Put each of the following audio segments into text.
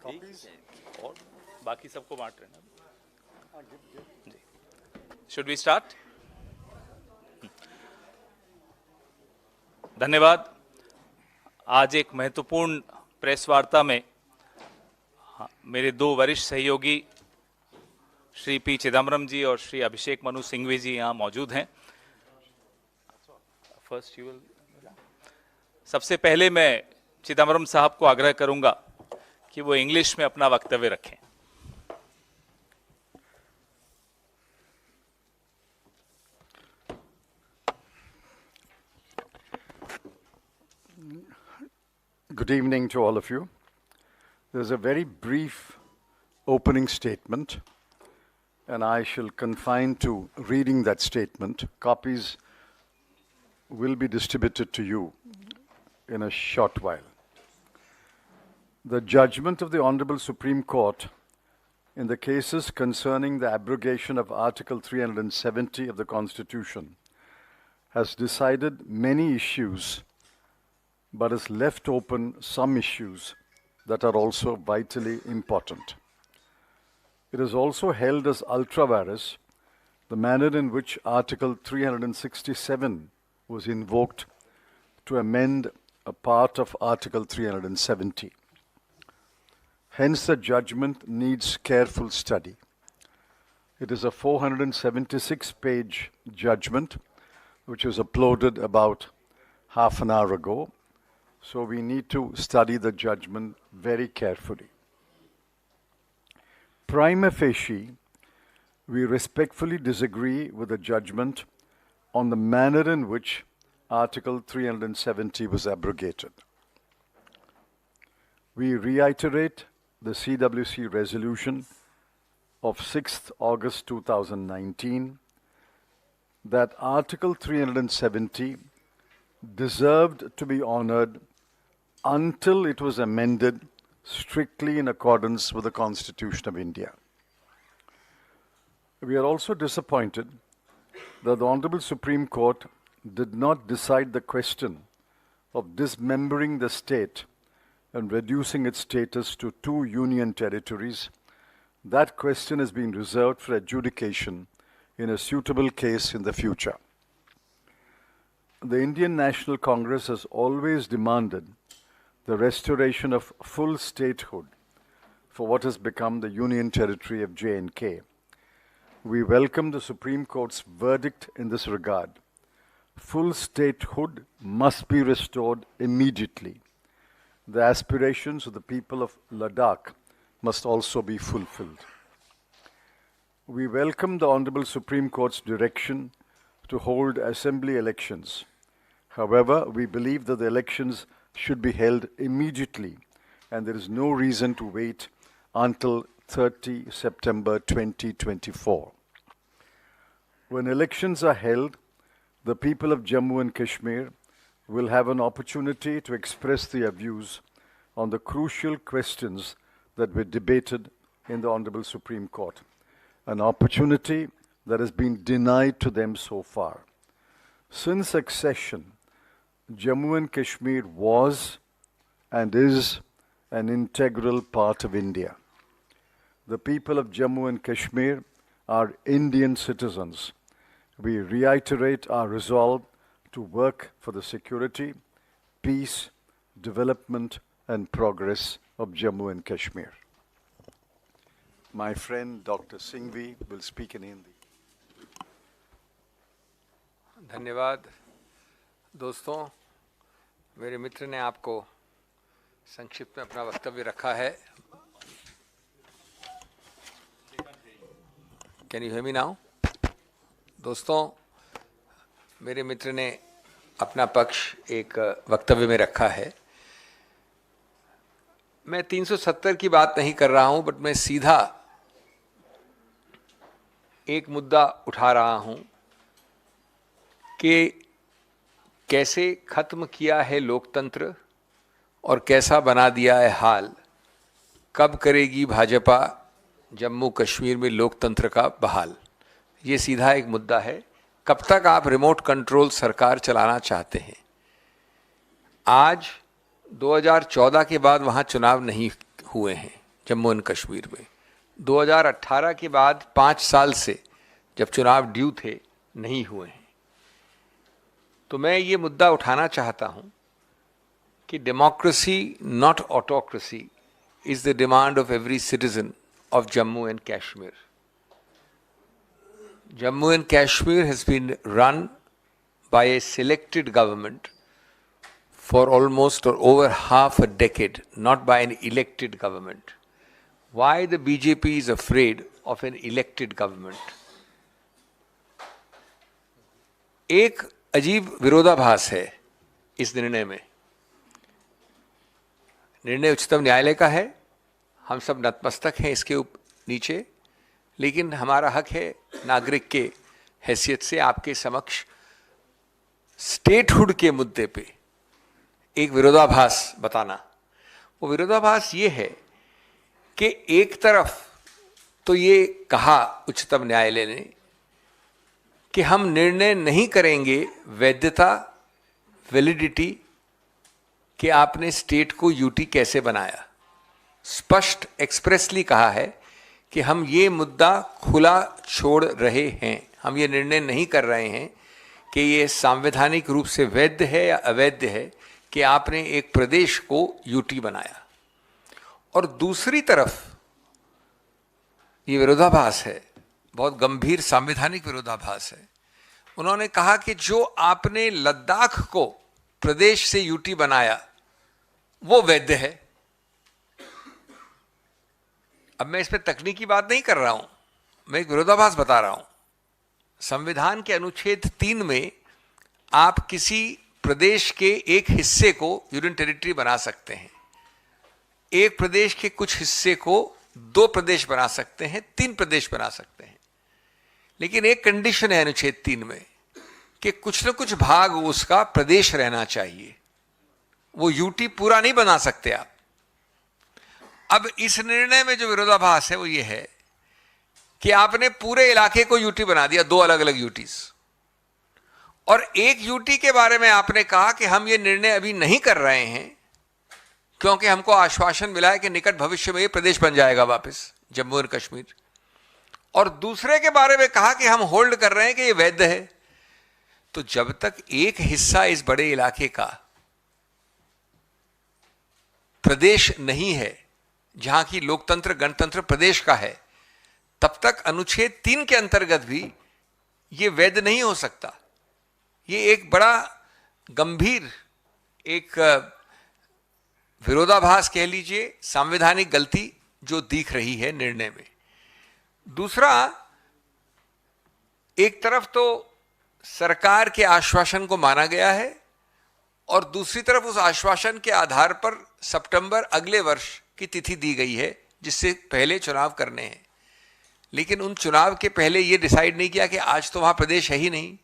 और बाकी सबको बांट रहे हैं ना जी। Should we start? धन्यवाद। आज एक महत्वपूर्ण प्रेस वार्ता में मेरे दो वरिष्ठ सहयोगी श्री पी चिदम्बरम जी और श्री अभिषेक मनु सिंघवी जी यहाँ मौजूद हैं। First you will. सबसे पहले मैं चिदम्बरम साहब को आग्रह करूंगा कि वो इंग्लिश में अपना वक्तव्य रखें। Good evening to all of you. There's a very brief opening statement, and I shall confine to reading that statement. Copies will be distributed to you in a short while. The judgment of the Honorable Supreme Court in the cases concerning the abrogation of Article 370 of the Constitution has decided many issues, but has left open some issues that are also vitally important. It has also held as ultra vires the manner in which Article 367 was invoked to amend a part of Article 370. Hence, the judgment needs careful study. It is a 476-page judgment, which was uploaded about half an hour ago. So we need to study the judgment very carefully. Prima facie, we respectfully disagree with the judgment on the manner in which Article 370 was abrogated. We reiterate the CWC resolution of 6th August 2019 that Article 370 deserved to be honored until it was amended strictly in accordance with the Constitution of India. We are also disappointed that the Honorable Supreme Court did not decide the question of dismembering the state and reducing its status to 2 union territories. That question has been reserved for adjudication in a suitable case in the future. The Indian National Congress has always demanded the restoration of full statehood for what has become the Union Territory of J&K. We welcome the Supreme Court's verdict in this regard. Full statehood must be restored immediately. The aspirations of the people of Ladakh must also be fulfilled. We welcome the Honorable Supreme Court's direction to hold assembly elections. However, we believe that the elections should be held immediately, and there is no reason to wait until 30 September 2024. When elections are held, the people of Jammu and Kashmir will have an opportunity to express their views on the crucial questions that were debated in the Honorable Supreme Court, an opportunity that has been denied to them so far. Since accession, Jammu and Kashmir was and is an integral part of India. The people of Jammu and Kashmir are Indian citizens. We reiterate our resolve to work for the security, peace, development, and progress of Jammu and Kashmir. My friend Dr. Singhvi will speak in Hindi. धन्यवाद दोस्तों, मेरे मित्र ने आपको संक्षिप्त में अपना वक्तव्य रखा है। Can you hear me now? दोस्तों, मेरे मित्र ने अपना पक्ष एक वक्तव्य में रखा है। मैं 370 की बात नहीं कर रहा हूं, बट मैं सीधा एक मुद्दा उठा रहा हूं कि कैसे खत्म किया है लोकतंत्र और कैसा बना दिया है हाल। कब करेगी भाजपा जम्मू कश्मीर में लोकतंत्र का बहाल? ये सीधा एक मुद्दा है। कब तक आप रिमोट कंट्रोल सरकार चलाना चाहते हैं? आज 2014 के बाद वहाँ चुनाव नहीं हुए हैं जम्मू एंड कश्मीर में। 2018 के बाद 5 साल से जब चुनाव ड्यू थे, नहीं हुए हैं। तो मैं ये मुद्दा उठाना चाहता हूं कि democracy not autocracy is the demand of every citizen of Jammu and Kashmir. Jammu and Kashmir has been run by a selected government for almost or over half a decade, not by an elected government. Why the BJP is afraid of an elected government? एक अजीब विरोधाभास है इस निर्णय में। निर्णय उच्चतम न्यायालय का है, हम सब नतमस्तक हैं इसके नीचे, लेकिन हमारा हक है नागरिक के हैसियत से आपके समक्ष स्टेटहुड के मुद्दे पे एक विरोधाभास बताना। वो विरोधाभास ये है कि एक तरफ तो ये कहा उच्चतम न्यायालय ने कि हम निर्णय नहीं करेंगे वैधता, वैलिडिटी कि आपने स्टेट को यूटी कैसे बनाया। स्पष्ट एक्सप्रेसली कहा है कि हम ये मुद्दा खुला छोड़ रहे हैं, हम ये निर्णय नहीं कर रहे हैं कि ये संवैधानिक रूप से वैध है या अवैध है कि आपने एक प्रदेश को यूटी बनाया। और दूसरी तरफ ये विरोधाभास है, बहुत गंभीर संवैधानिक विरोधाभास है। उन्होंने कहा कि जो आपने लद्दाख को प्रदेश से यूटी बनाया वो वैध है। अब मैं इस पर तकनीकी बात नहीं कर रहा हूं, मैं एक विरोधाभास बता रहा हूं। संविधान के अनुच्छेद 3 में आप किसी प्रदेश के एक हिस्से को यूनियन टेरिटरी बना सकते हैं, एक प्रदेश के कुछ हिस्से को 2 प्रदेश बना सकते हैं, 3 प्रदेश बना सकते हैं। लेकिन एक कंडीशन है अनुच्छेद 3 में कि कुछ न कुछ भाग उसका प्रदेश रहना चाहिए, वो यूटी पूरा नहीं बना सकते आप। अब इस निर्णय में जो विरोधाभास है वो ये है कि आपने पूरे इलाके को यूटी बना दिया, 2 अलग अलग यूटीज, और एक यूटी के बारे में आपने कहा कि हम ये निर्णय अभी नहीं कर रहे हैं क्योंकि हमको आश्वासन मिला है कि निकट भविष्य में ये प्रदेश बन जाएगा वापस जम्मू और कश्मीर, और दूसरे के बारे में कहा कि हम होल्ड कर रहे हैं कि ये वैध है। तो जब तक एक हिस्सा इस बड़े इलाके का प्रदेश नहीं है, जहां की लोकतंत्र गणतंत्र प्रदेश का है, तब तक अनुच्छेद 3 के अंतर्गत भी यह वैध नहीं हो सकता। यह एक बड़ा गंभीर एक विरोधाभास कह लीजिए, संवैधानिक गलती जो दिख रही है निर्णय में। दूसरा, एक तरफ तो सरकार के आश्वासन को माना गया है और दूसरी तरफ उस आश्वासन के आधार पर सितंबर अगले वर्ष की तिथि दी गई है जिससे पहले चुनाव करने हैं। लेकिन उन चुनाव के पहले यह डिसाइड नहीं किया कि आज तो वहां प्रदेश है ही नहीं।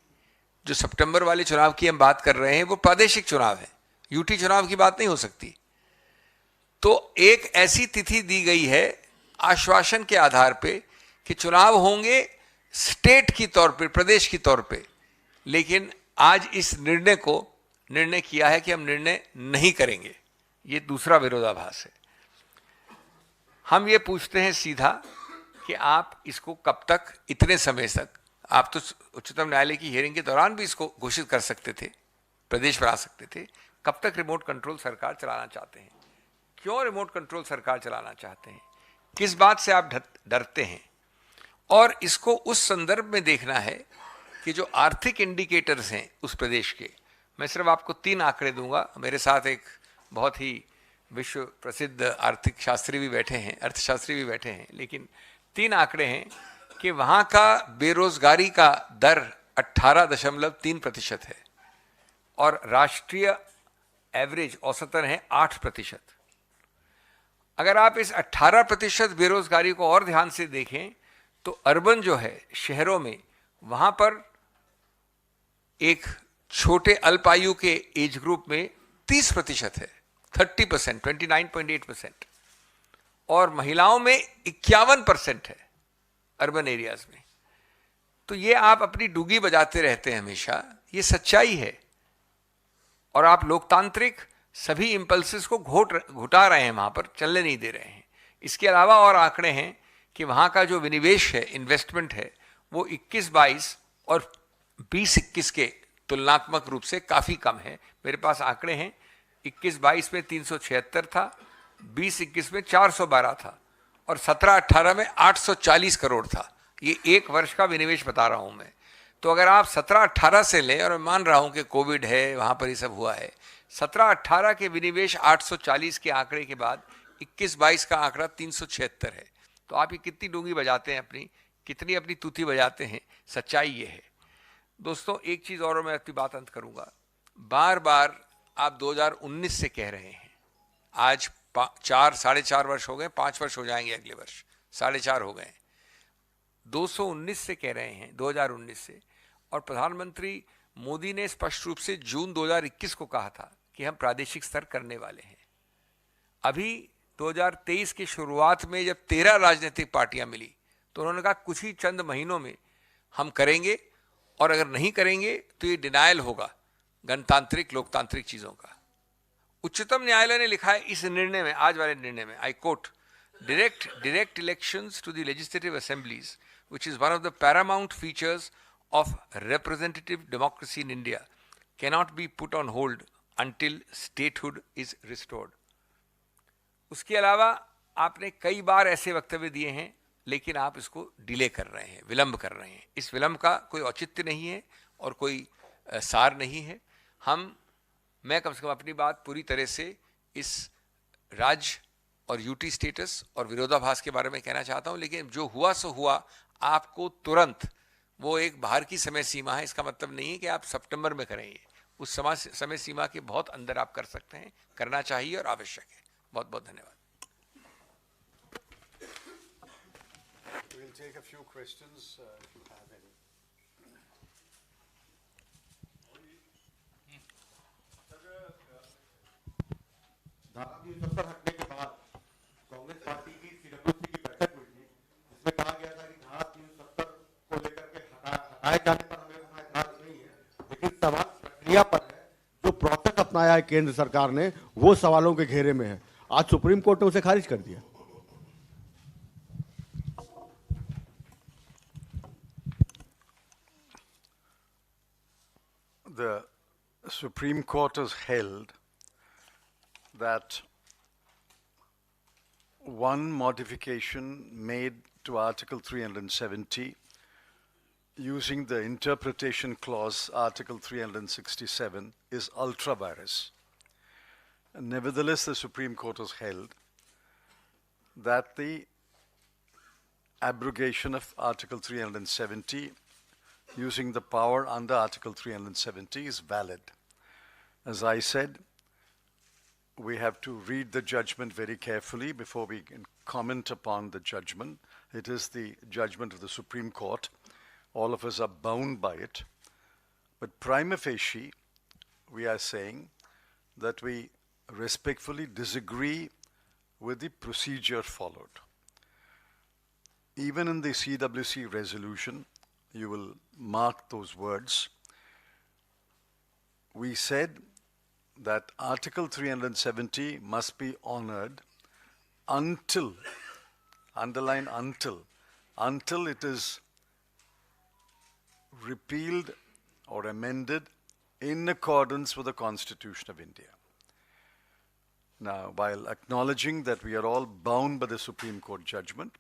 जो सितंबर वाले चुनाव की हम बात कर रहे हैं वो प्रादेशिक चुनाव है, यूटी चुनाव की बात नहीं हो सकती। तो एक ऐसी तिथि दी गई है आश्वासन के आधार पे कि चुनाव होंगे स्टेट की तौर पे, प्रदेश की तौर पे। लेकिन आज इस निर्णय किया है कि हम निर्णय नहीं करेंगे। ये दूसरा विरोधाभास है। हम ये पूछते हैं सीधा कि आप इसको कब तक, इतने समय तक, आप तो उच्चतम न्यायालय की हियरिंग के दौरान भी इसको घोषित कर सकते थे, प्रदेश बना सकते थे, कब तक रिमोट कंट्रोल सरकार चलाना चाहते हैं? क्यों रिमोट कंट्रोल सरकार चलाना चाहते हैं? किस बात से आप डरते हैं? और इसको उस संदर्भ में देखना है कि जो आर्थिक इंडिकेटर्स हैं उस प्रदेश के, मैं सिर्फ आपको 3 आंकड़े दूंगा। मेरे साथ एक बहुत ही विश्व प्रसिद्ध आर्थिक शास्त्री भी बैठे हैं, अर्थशास्त्री भी बैठे हैं, लेकिन 3 आंकड़े हैं कि वहाँ का बेरोजगारी का दर 18.3% है और राष्ट्रीय एवरेज औसतन है 8%। अगर आप इस 18% बेरोजगारी को और ध्यान से देखें तो अर्बन जो है, शहरों में, वहां पर एक छोटे अल्पायु के एज ग्रुप में 30% है, 30%, 29.8%, और महिलाओं में 51% है अर्बन एरियाज में। तो ये आप अपनी डुगी बजाते रहते हैं हमेशा, ये सच्चाई है। और आप लोकतांत्रिक सभी इंपल्सेस को घुटा रहे हैं, वहां पर चलने नहीं दे रहे हैं। इसके अलावा और आंकड़े हैं कि वहाँ का जो विनिवेश है, इन्वेस्टमेंट है, वो 21-22 और 20-21 के तुलनात्मक रूप से काफ़ी कम है। मेरे पास आंकड़े हैं, 21-22 में 376 था, 20-21 में 412 था और 17-18 में 840 करोड़ था। ये एक वर्ष का विनिवेश बता रहा हूँ मैं। तो अगर आप 17-18 से लें, और मैं मान रहा हूँ कि कोविड है, वहाँ पर ये सब हुआ है, 17-18 के विनिवेश 840 के आंकड़े के बाद 21-22 का आंकड़ा 376 है। तो आप ये कितनी डूंगी बजाते हैं अपनी, कितनी अपनी तूती बजाते हैं, सच्चाई ये है। दोस्तों एक चीज़ और मैं अपनी बात अंत करूँगा। बार बार आप 2019 से कह रहे हैं, आज 4-4.5 वर्ष हो गए, 5 वर्ष हो जाएंगे अगले वर्ष, 4.5 हो गए, 219 से कह रहे हैं, 2019 से। और प्रधानमंत्री मोदी ने स्पष्ट रूप से जून 2021 को कहा था कि हम प्रादेशिक स्तर करने वाले हैं। अभी 2023 की शुरुआत में जब 13 राजनीतिक पार्टियां मिली तो उन्होंने कहा कुछ ही चंद महीनों में हम करेंगे, और अगर नहीं करेंगे तो ये डिनायल होगा गणतांत्रिक लोकतांत्रिक चीज़ों का। उच्चतम न्यायालय ने लिखा है इस निर्णय में, आज वाले निर्णय में, I quote, direct elections to the legislative assemblies, which is one of the paramount features of representative democracy in India, cannot be put on hold until statehood is restored. उसके अलावा आपने कई बार ऐसे वक्तव्य दिए हैं, लेकिन आप इसको डिले कर रहे हैं, विलंब कर रहे हैं। इस विलंब का कोई औचित्य नहीं है और कोई सार नहीं है। मैं कम से कम अपनी बात पूरी तरह से इस राज्य और यूटी स्टेटस और विरोधाभास के बारे में कहना चाहता हूं, लेकिन जो हुआ सो हुआ। आपको तुरंत, वो एक बाहर की समय सीमा है, इसका मतलब नहीं है कि आप सितंबर में करेंगे। उस समय सीमा के बहुत अंदर आप कर सकते हैं, करना चाहिए और आवश्यक है। बहुत बहुत धन्यवाद। We'll take a few questions if you have any. धारा 370 हटने के बाद कांग्रेस पार्टी की सीडब्ल्यूसी की बैठक हुई थी, जिसमें कहा गया था कि धारा 370 को लेकर के हटाए जाने पर हमें कोई एतराज नहीं है, लेकिन सवाल प्रक्रिया पर है। जो प्रोसेस अपनाया है केंद्र सरकार ने, वो सवालों के घेरे में है। आज सुप्रीम कोर्ट ने उसे खारिज कर दिया। The Supreme Court has held that one modification made to Article 370 using the interpretation clause Article 367 is ultra vires. Nevertheless, the Supreme Court has held that the abrogation of Article 370 using the power under Article 370 is valid. As I said, we have to read the judgment very carefully before we can comment upon the judgment. It is the judgment of the Supreme Court. All of us are bound by it. But prima facie, we are saying that we respectfully disagree with the procedure followed. Even in the CWC resolution, you will mark those words. We said that Article 370 must be honored until, underline until it is repealed or amended in accordance with the Constitution of India. Now, while acknowledging that we are all bound by the Supreme Court judgment,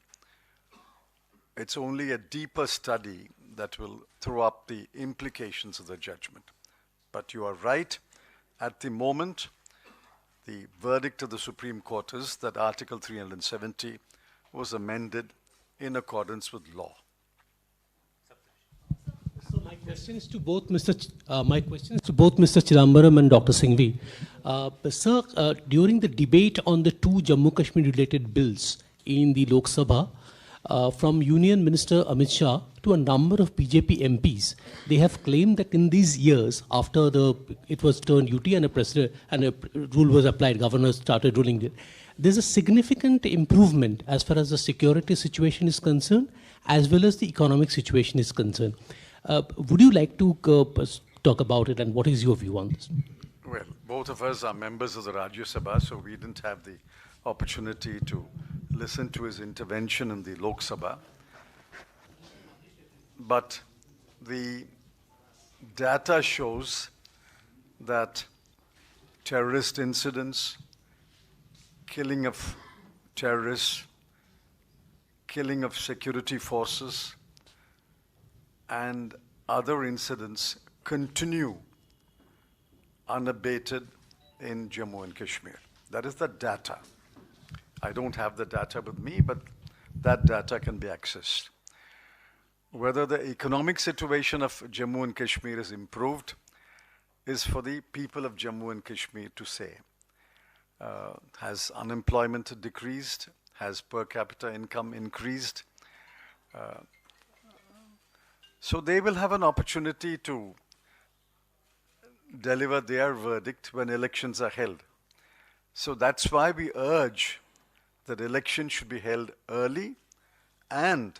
it's only a deeper study that will throw up the implications of the judgment. But you are right. At the moment, the verdict of the Supreme Court is that Article 370 was amended in accordance with law. So my question is to both Mr. Chidambaram and Dr. Singhvi. Sir, during the debate on the two Jammu Kashmir related bills in the Lok Sabha, from Union Minister Amit Shah to a number of BJP MPs, they have claimed that in these years, after it was turned UT and a rule was applied, governors started ruling it, there's a significant improvement as far as the security situation is concerned, as well as the economic situation is concerned. Would you like to talk about it, and what is your view on this? Well, both of us are members of the Rajya Sabha, so we didn't have the opportunity to listened to his intervention in the Lok Sabha. But the data shows that terrorist incidents, killing of terrorists, killing of security forces, and other incidents continue unabated in Jammu and Kashmir. That is the data. I don't have the data with me, but that data can be accessed. Whether the economic situation of Jammu and Kashmir is improved is for the people of Jammu and Kashmir to say. Has unemployment decreased? Has per capita income increased? So they will have an opportunity to deliver their verdict when elections are held. So that's why we urge that elections should be held early, and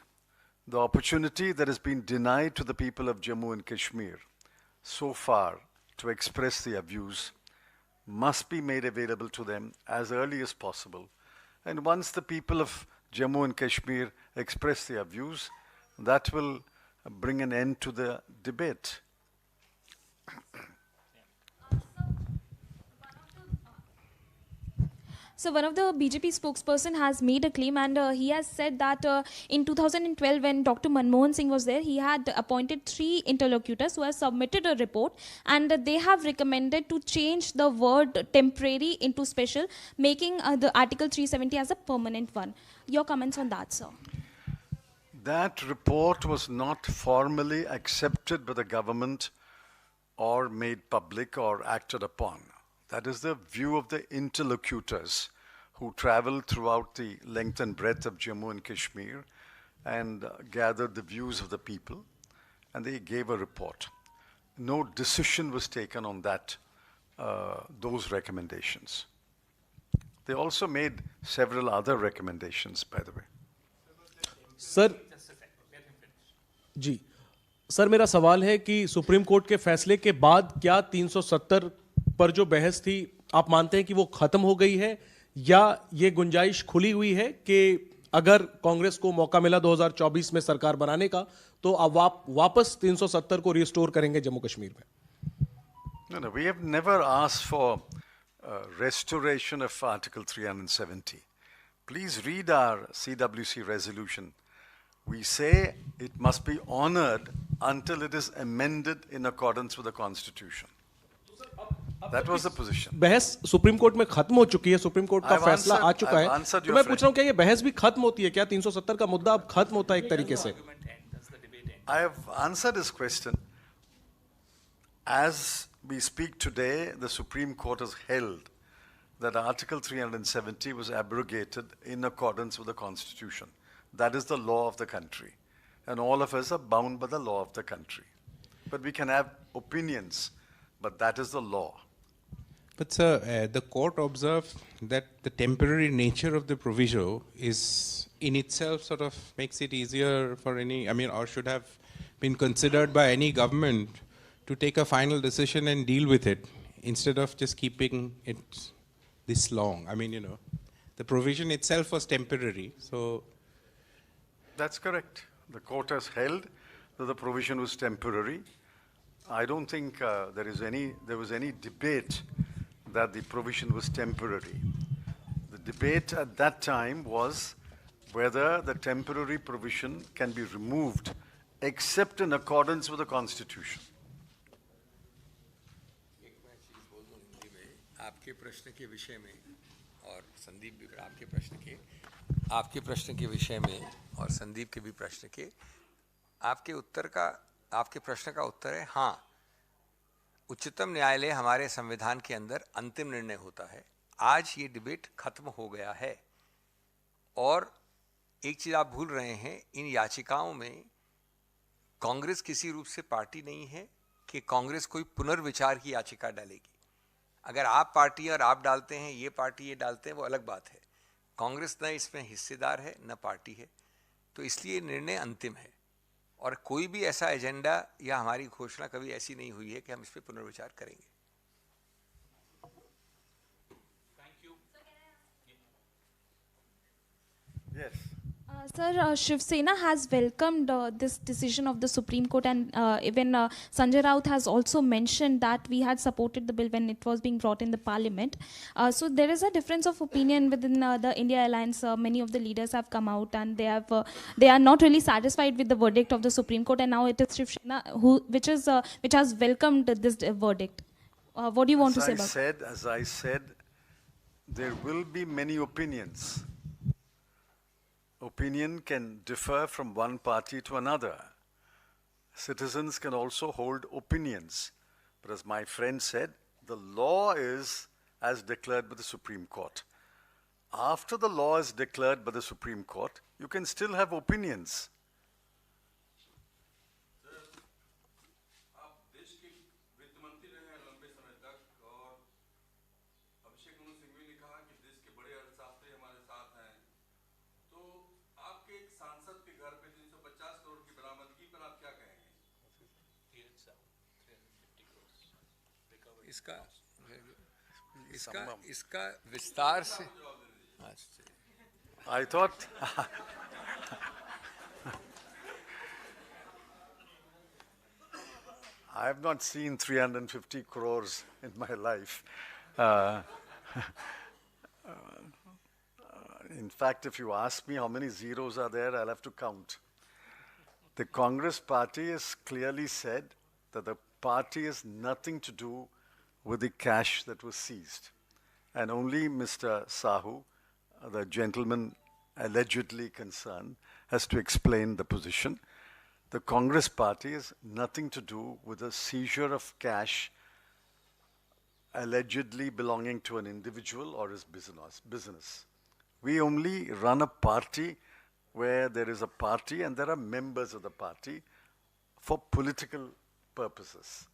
the opportunity that has been denied to the people of Jammu and Kashmir so far to express their views must be made available to them as early as possible. And once the people of Jammu and Kashmir express their views, that will bring an end to the debate. So one of the BJP spokesperson has made a claim, and he has said that in 2012, when Dr. Manmohan Singh was there, he had appointed 3 interlocutors who have submitted a report, and they have recommended to change the word temporary into special, making the Article 370 as a permanent one. Your comments on that, sir? That report was not formally accepted by the government or made public or acted upon. That is the view of the interlocutors who traveled throughout the length and breadth of Jammu and Kashmir and gathered the views of the people, and they gave a report. No decision was taken on that, those recommendations. They also made several other recommendations, by the way. Sir ji sir, मेरा सवाल है कि supreme court के फैसले के बाद क्या 370 पर जो बहस थी, आप मानते हैं कि वो खत्म हो गई है, या ये गुंजाइश खुली हुई है कि अगर कांग्रेस को मौका मिला 2024 में सरकार बनाने का, तो अब आप वापस 370 को रिस्टोर करेंगे जम्मू कश्मीर में? No, we have never asked for restoration of Article 370. Please read our CWC resolution. We say it must be honored until it is amended in accordance with the Constitution. That was the position. बहस supreme court में खत्म हो चुकी है, supreme court का फैसला आ चुका है, तो मैं पूछ रहा हूं क्या ये बहस भी खत्म होती है? क्या 370 का मुद्दा अब खत्म होता है एक तरीके से? I have answered this question. As we speak today, the Supreme Court has held that Article 370 was abrogated in accordance with the Constitution. That is the law of the country. And all of us are bound by the law of the country. But we can have opinions, but that is the law. But sir, the court observed that the temporary nature of the proviso is in itself sort of makes it easier for any, or should have been considered by any government to take a final decision and deal with it instead of just keeping it this long. The provision itself was temporary, so. That's correct. The court has held that the provision was temporary. I don't think there was any debate that the provision was temporary. The debate at that time was whether the temporary provision can be removed except in accordance with the Constitution. आपके प्रश्न के विषय में और संदीप भी आपके प्रश्न के विषय में और संदीप के भी प्रश्न के आपके प्रश्न का उत्तर है हाँ, उच्चतम न्यायालय हमारे संविधान के अंदर अंतिम निर्णय होता है। आज ये डिबेट खत्म हो गया है, और एक चीज आप भूल रहे हैं, इन याचिकाओं में कांग्रेस किसी रूप से पार्टी नहीं है कि कांग्रेस कोई पुनर्विचार की याचिका डालेगी। अगर आप पार्टी और आप डालते हैं, ये पार्टी ये डालते हैं, वो अलग बात है। कांग्रेस न इसमें हिस्सेदार है न पार्टी है, तो इसलिए निर्णय अंतिम है, और कोई भी ऐसा एजेंडा या हमारी घोषणा कभी ऐसी नहीं हुई है कि हम इस पर पुनर्विचार करेंगे। Sir, Shiv Sena has welcomed this decision of the Supreme Court, and even Sanjay Raut has also mentioned that we had supported the bill when it was being brought in the parliament. So there is a difference of opinion within the India Alliance. Many of the leaders have come out and they are not really satisfied with the verdict of the Supreme Court, and now it is Shiv Sena which has welcomed this verdict. What do you want to say about it? As I said, there will be many opinions. Opinion can differ from one party to another. Citizens can also hold opinions. But as my friend said, the law is as declared by the Supreme Court. After the law is declared by the Supreme Court, you can still have opinions. आप देश के वित्त मंत्री रहे हैं लंबे समय तक और अभिषेक मनु सिंघवी ने कहा कि देश के बड़े अर्थशास्त्री हमारे साथ हैं, तो आपके एक सांसद के घर पे 350 करोड़ की बरामदगी पर आप क्या कहेंगे? इसका विस्तार से I thought I have not seen 350 crores in my life. In fact, if you ask me how many zeros are there, I'll have to count. The Congress party has clearly said that the party has nothing to do with the cash that was seized. And only Mr. Sahu, the gentleman allegedly concerned, has to explain the position. The Congress party has nothing to do with the seizure of cash allegedly belonging to an individual or his business. We only run a party where there is a party and there are members of the party for political purposes.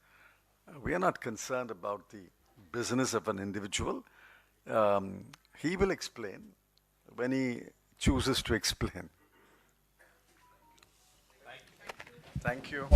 We are not concerned about the business of an individual. He will explain when he chooses to explain. Thank you.